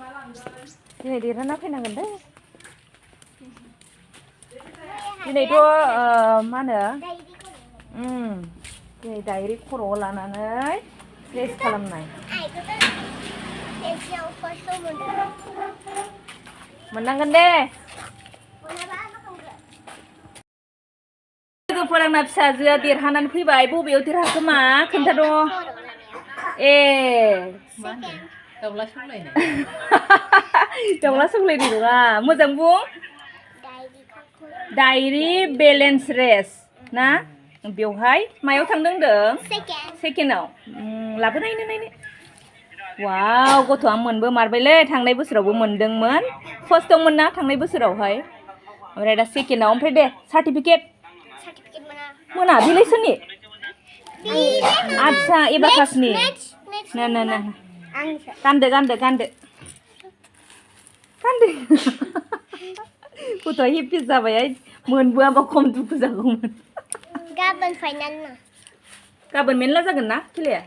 दिनै देरहाना फैनांगोन दे दिनैथ' मा होनो दिनै डायरि खर'आव लानानै रेस्ट खालामनाय मोननांगोन दे लोगो फोरोंना फिसाजोआ देरहानानै फैबाय बबेयाव देरहाखो मा खोन्थाद' ए दाउला सौलायनाय दाउला सौलायनाय नङा मोजां बुं डायरि बेलेन्स रेस ना बेवहाय मायाव थांदों होनदों सेकेन्डआव लाबो नायनो वाव गथ'आ मोनबो मारबायलै थांनाय बोसोरावबो मोनदोंमोन फार्स्टआव मोनना थांनाय बोसोरावहाय ओमफ्राय दा सेकेन्डआव ओमफ्राय दे सार्टिफिकेट मोना बेलाय सोरनि आदसा एबाकासनि ना गानदो गथ'आ हेपि जाबाय मोनबोआबा खम दुखु जागौमोन गाबोन फाइनाल ना गाबोन मेनला जागोन ना खेलाया